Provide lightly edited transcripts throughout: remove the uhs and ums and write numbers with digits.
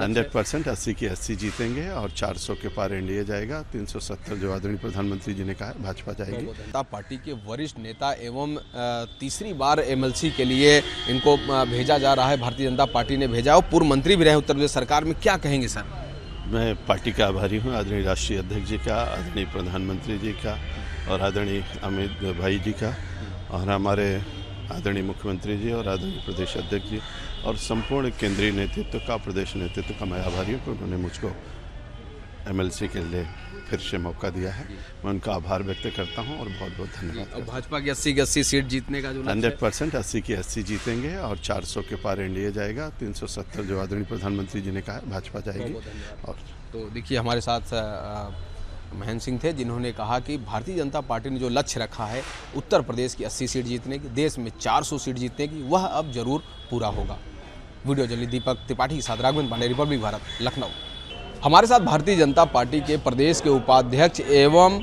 100% 80 की 80 जीतेंगे और 400 के पार एनडीए जाएगा। 370 जो आदरणीय प्रधानमंत्री जी ने कहा है, भाजपा जाएगी। जनता पार्टी के वरिष्ठ नेता एवं तीसरी बार एमएलसी के लिए इनको भेजा जा रहा है, भारतीय जनता पार्टी ने भेजा और पूर्व मंत्री भी रहे उत्तर प्रदेश सरकार में, क्या कहेंगे सर? मैं पार्टी का आभारी हूँ, आदरणीय राष्ट्रीय अध्यक्ष जी का, आदरणीय प्रधानमंत्री जी का और आदरणीय अमित भाई जी का और हमारे आदरणीय मुख्यमंत्री जी और आदरणीय प्रदेश अध्यक्ष जी और संपूर्ण केंद्रीय नेतृत्व का, प्रदेश नेतृत्व का मैं आभारी हूँ कि उन्होंने मुझको एमएलसी के लिए फिर से मौका दिया है। मैं उनका आभार व्यक्त करता हूँ और बहुत बहुत धन्यवाद। और भाजपा की 80 की 80 सीट जीतने का जो 100% 80 की 80 जीतेंगे और 400 के पार एनडीए जाएगा। 370 जो आदरणीय प्रधानमंत्री जी ने कहा है, भाजपा जाएगी। और तो देखिए हमारे साथ महेंद्र सिंह थे, जिन्होंने कहा कि भारतीय जनता पार्टी ने जो लक्ष्य रखा है उत्तर प्रदेश की 80 सीट जीतने की, देश में 400 सीट जीतने की, वह अब जरूर पूरा होगा। वीडियो जर्नलिस्ट दीपक त्रिपाठी के साथ राघवेंद्र पांडे, रिपब्लिक भारत, लखनऊ। हमारे साथ भारतीय जनता पार्टी के प्रदेश के उपाध्यक्ष एवं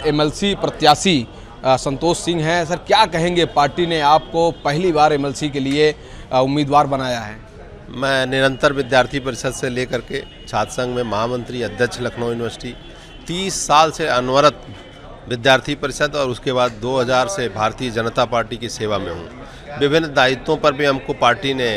एमएलसी प्रत्याशी संतोष सिंह हैं। सर, क्या कहेंगे, पार्टी ने आपको पहली बार एमएलसी के लिए उम्मीदवार बनाया है? मैं निरंतर विद्यार्थी परिषद से लेकर के छात्र संघ में महामंत्री, अध्यक्ष लखनऊ यूनिवर्सिटी, 30 साल से अनवरत विद्यार्थी परिषद और उसके बाद 2000 से भारतीय जनता पार्टी की सेवा में हूँ। विभिन्न दायित्वों पर भी हमको पार्टी ने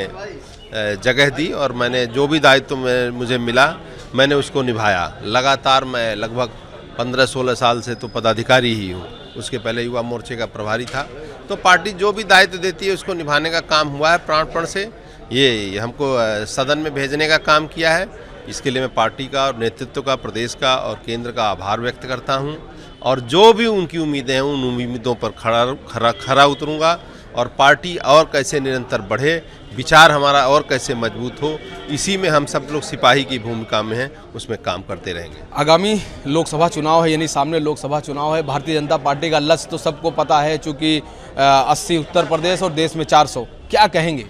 जगह दी और मैंने जो भी दायित्व मुझे मिला मैंने उसको निभाया। लगातार मैं लगभग 15-16 साल से तो पदाधिकारी ही हूँ, उसके पहले युवा मोर्चे का प्रभारी था। तो पार्टी जो भी दायित्व देती है उसको निभाने का काम हुआ है प्राणपण से। ये हमको सदन में भेजने का काम किया है, इसके लिए मैं पार्टी का और नेतृत्व का, प्रदेश का और केंद्र का आभार व्यक्त करता हूं। और जो भी उनकी उम्मीदें हैं उन उम्मीदों पर खरा उतरूंगा और पार्टी और कैसे निरंतर बढ़े, विचार हमारा और कैसे मजबूत हो, इसी में हम सब लोग सिपाही की भूमिका में हैं, उसमें काम करते रहेंगे। आगामी लोकसभा चुनाव है, यानी सामने लोकसभा चुनाव है। भारतीय जनता पार्टी का लक्ष्य तो सबको पता है, चूँकि 80 उत्तर प्रदेश और देश में 400, क्या कहेंगे?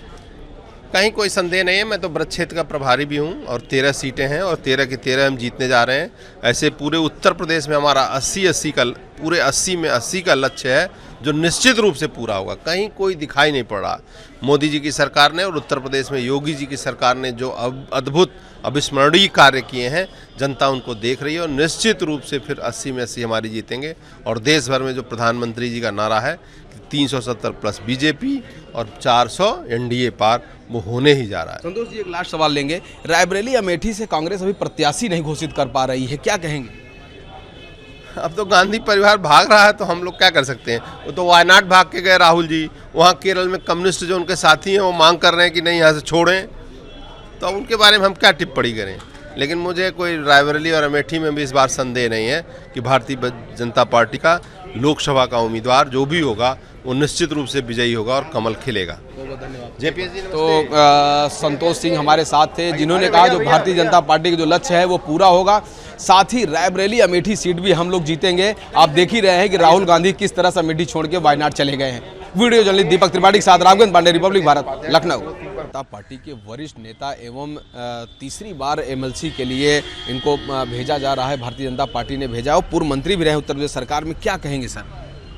कहीं कोई संदेह नहीं है, मैं तो ब्रज क्षेत्र का प्रभारी भी हूं और 13 सीटें हैं और 13 की 13 हम जीतने जा रहे हैं। ऐसे पूरे उत्तर प्रदेश में हमारा 80 का, पूरे 80 में 80 का लक्ष्य है जो निश्चित रूप से पूरा होगा। कहीं कोई दिखाई नहीं पड़ रहा। मोदी जी की सरकार ने और उत्तर प्रदेश में योगी जी की सरकार ने जो अद्भुत अविस्मरणीय कार्य किए हैं, जनता उनको देख रही है और निश्चित रूप से फिर 80 में 80 हमारी जीतेंगे। और देश भर में जो प्रधानमंत्री जी का नारा है 370 प्लस बीजेपी और 400 एनडीए पार, वो होने ही जा रहा है। संतोष जी, एक लास्ट सवाल लेंगे। रायबरेली अमेठी से कांग्रेस अभी प्रत्याशी नहीं घोषित कर पा रही है, क्या कहेंगे? अब तो गांधी परिवार भाग रहा है तो हम लोग क्या कर सकते हैं। वो तो वायनाड भाग के गए राहुल जी, वहाँ केरल में कम्युनिस्ट जो उनके साथी हैं वो मांग कर रहे हैं कि नहीं यहाँ से छोड़ें, तो अब उनके बारे में हम क्या टिप्पणी करें। लेकिन मुझे कोई रायबरेली और अमेठी में भी इस बार संदेह नहीं है कि भारतीय जनता पार्टी का लोकसभा का उम्मीदवार जो भी होगा वो निश्चित रूप से विजयी होगा और कमल खिलेगा। जेपीएस जी, तो संतोष सिंह हमारे साथ थे, जिन्होंने कहा जो भारतीय जनता पार्टी का जो लक्ष्य है वो पूरा होगा, साथ ही रायबरेली अमेठी सीट भी हम लोग जीतेंगे। आप देख ही रहे हैं कि राहुल गांधी किस तरह से अमेठी छोड़ के वायनाड चले गए हैं। वीडियो जर्नलिस्ट दीपक त्रिपाठी के साथ राघवेंद्र पांडे, रिपब्लिक भारत, लखनऊ। जनता पार्टी के वरिष्ठ नेता एवं तीसरी बार एमएलसी के लिए इनको भेजा जा रहा है, भारतीय जनता पार्टी ने भेजा और पूर्व मंत्री भी रहे उत्तर प्रदेश सरकार में, क्या कहेंगे सर?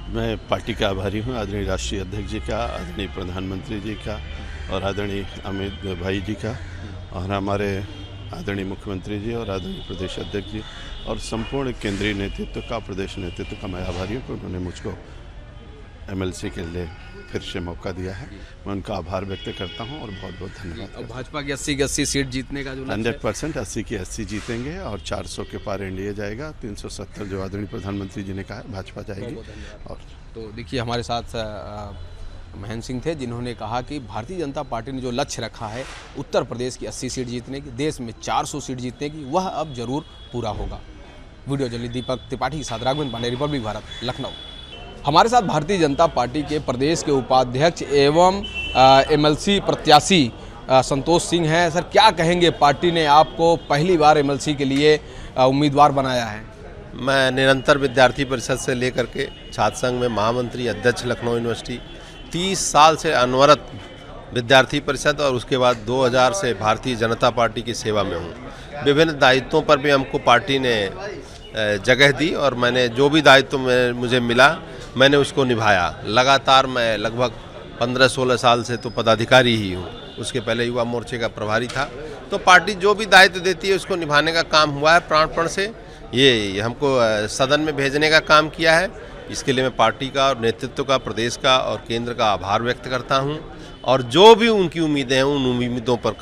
मैं पार्टी का आभारी हूँ, आदरणीय राष्ट्रीय अध्यक्ष जी का, आदरणीय प्रधानमंत्री जी का और आदरणीय अमित भाई जी का और हमारे आदरणीय मुख्यमंत्री जी और आदरणीय प्रदेश अध्यक्ष जी और संपूर्ण केंद्रीय नेतृत्व का, प्रदेश नेतृत्व का मैं आभारी हूँ कि उन्होंने मुझको एमएलसी के लिए फिर से मौका दिया है। मैं उनका आभार व्यक्त करता हूँ और बहुत बहुत धन्यवाद। और भाजपा की 80 की 80 सीट जीतने का जो 100% 80 की 80 जीतेंगे और 400 के पार एनडीए जाएगा। 370 जो आदरणीय प्रधानमंत्री जी ने कहा है, भाजपा जाएगी। और तो देखिए हमारे साथ महेंद्र सिंह थे, जिन्होंने कहा कि भारतीय जनता पार्टी ने जो लक्ष्य रखा है उत्तर प्रदेश की 80 सीट जीतने की, देश में 400 सीट जीतने की, वह अब जरूर पूरा होगा। वीडियो जर्नलिस्ट दीपक त्रिपाठी के साथ राघवेंद्र पांडे, रिपब्लिक भारत, लखनऊ। हमारे साथ भारतीय जनता पार्टी के प्रदेश के उपाध्यक्ष एवं एमएलसी प्रत्याशी संतोष सिंह हैं। सर, क्या कहेंगे, पार्टी ने आपको पहली बार एमएलसी के लिए उम्मीदवार बनाया है? मैं निरंतर विद्यार्थी परिषद से लेकर के छात्र संघ में महामंत्री, अध्यक्ष लखनऊ यूनिवर्सिटी, 30 साल से अनवरत विद्यार्थी परिषद और उसके बाद 2000 से भारतीय जनता पार्टी की सेवा में हूँ। विभिन्न दायित्वों पर भी हमको पार्टी ने जगह दी और मैंने जो भी दायित्व मुझे मिला मैंने उसको निभाया। लगातार मैं लगभग 15-16 साल से तो पदाधिकारी ही हूँ, उसके पहले युवा मोर्चे का प्रभारी था। तो पार्टी जो भी दायित्व देती है उसको निभाने का काम हुआ है प्राणपण से। ये हमको सदन में भेजने का काम किया है। इसके लिए मैं पार्टी का और नेतृत्व का, प्रदेश का और केंद्र का आभार व्यक्त करता हूं। और जो भी उनकी उम्मीदें हैं उन उम्मीदों पर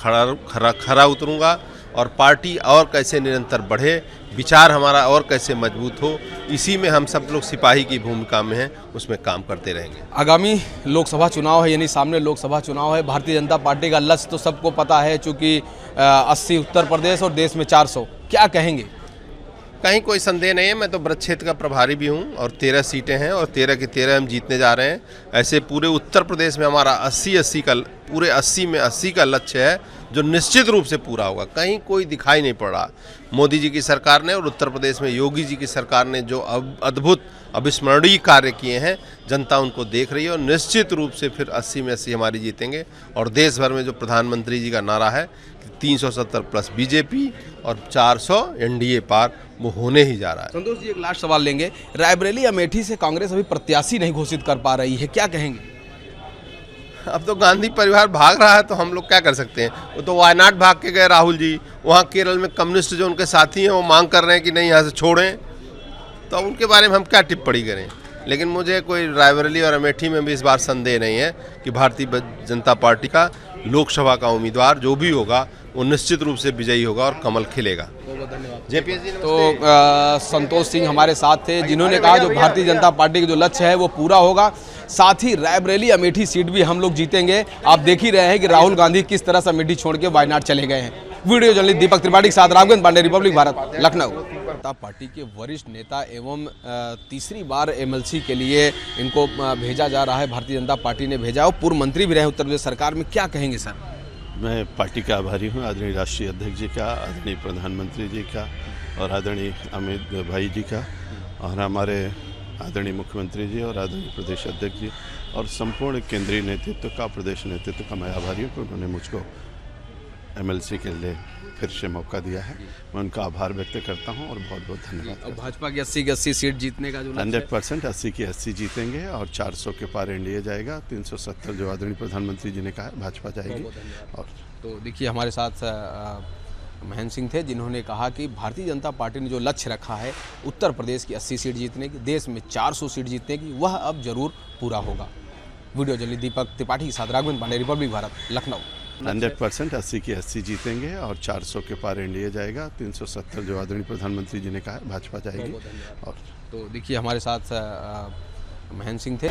खरा उतरूंगा और पार्टी और कैसे निरंतर बढ़े, विचार हमारा और कैसे मजबूत हो, इसी में हम सब लोग सिपाही की भूमिका में हैं, उसमें काम करते रहेंगे। आगामी लोकसभा चुनाव है, यानी सामने लोकसभा चुनाव है। भारतीय जनता पार्टी का लक्ष्य तो सबको पता है, चूँकि 80 उत्तर प्रदेश और देश में 400, क्या कहेंगे? कहीं कोई संदेह नहीं है, मैं तो ब्रज क्षेत्र का प्रभारी भी हूं और 13 सीटें हैं और 13 की 13 हम जीतने जा रहे हैं। ऐसे पूरे उत्तर प्रदेश में हमारा 80 का, पूरे 80 में 80 का लक्ष्य है जो निश्चित रूप से पूरा होगा। कहीं कोई दिखाई नहीं पड़ रहा। मोदी जी की सरकार ने और उत्तर प्रदेश में योगी जी की सरकार ने जो अद्भुत अविस्मरणीय कार्य किए हैं, जनता उनको देख रही है और निश्चित रूप से फिर 80 में 80 हमारी जीतेंगे। और देश भर में जो प्रधानमंत्री जी का नारा है 370 प्लस बीजेपी और 400 एनडीए पार, वो होने ही जा रहा है। संतोष जी, एक लास्ट सवाल लेंगे। रायबरेली अमेठी से कांग्रेस अभी प्रत्याशी नहीं घोषित कर पा रही है, क्या कहेंगे? अब तो गांधी परिवार भाग रहा है तो हम लोग क्या कर सकते हैं। वो तो वायनाड भाग के गए राहुल जी, वहाँ केरल में कम्युनिस्ट जो उनके साथी हैं वो मांग कर रहे हैं कि नहीं यहाँ से छोड़ें, तो उनके बारे में हम क्या टिप्पणी करें। लेकिन मुझे कोई रायबरेली और अमेठी में भी इस बार संदेह नहीं है कि भारतीय जनता पार्टी का लोकसभा का उम्मीदवार जो भी होगा वो निश्चित रूप से विजयी होगा और कमल खिलेगा। जेपीएस जी तो संतोष सिंह हमारे साथ थे, जिन्होंने कहा जो भारतीय जनता पार्टी का जो लक्ष्य है वो पूरा होगा, साथ ही रायबरेली अमेठी सीट भी हम लोग जीतेंगे। आप देख ही रहे हैं कि राहुल गांधी किस तरह से अमेठी छोड़ के वायनाड चले गए हैं। वीडियो जर्नलिस्ट दीपक त्रिपाठी के साथ राघवेंद्र पांडे, रिपब्लिक भारत, लखनऊ। जनता पार्टी के वरिष्ठ नेता एवं तीसरी बार एमएलसी के लिए इनको भेजा जा रहा है, भारतीय जनता पार्टी ने भेजा। और पूर्व मंत्री भी रहे उत्तर प्रदेश सरकार में, क्या कहेंगे सर? मैं पार्टी का आभारी हूँ, आदरणीय राष्ट्रीय अध्यक्ष जी का, आदरणीय प्रधानमंत्री जी का और आदरणीय अमित भाई जी का और हमारे आदरणीय मुख्यमंत्री जी और आदरणीय प्रदेश अध्यक्ष जी और संपूर्ण केंद्रीय नेतृत्व का, प्रदेश नेतृत्व का मैं आभारी हूँ कि उन्होंने मुझको एमएलसी के लिए फिर से मौका दिया है। मैं उनका आभार व्यक्त करता हूँ और बहुत बहुत धन्यवाद। और भाजपा की 80 की 80 सीट जीतने का जो 100% 80 की 80 जीतेंगे और 400 के पार एनडीए जाएगा। 370 जो आदरणीय प्रधानमंत्री जी ने कहा है भाजपा जाएगी। और तो देखिए हमारे साथ महेंद्र सिंह थे, जिन्होंने कहा कि भारतीय जनता पार्टी ने जो लक्ष्य रखा है उत्तर प्रदेश की 80 सीट जीतने की, देश में 400 सीट जीतने की, वह अब जरूर पूरा होगा। वीडियो जर्नलिस्ट दीपक त्रिपाठी के साथ राघवेंद्र पांडे, रिपब्लिक भारत, लखनऊ। 100% 80 की 80 जीतेंगे और 400 के पार एनडीए जाएगा। 370 जो आदरणीय प्रधानमंत्री जी ने कहा है भाजपा जाएगी। और तो देखिए हमारे साथ महेंद्र सिंह थे।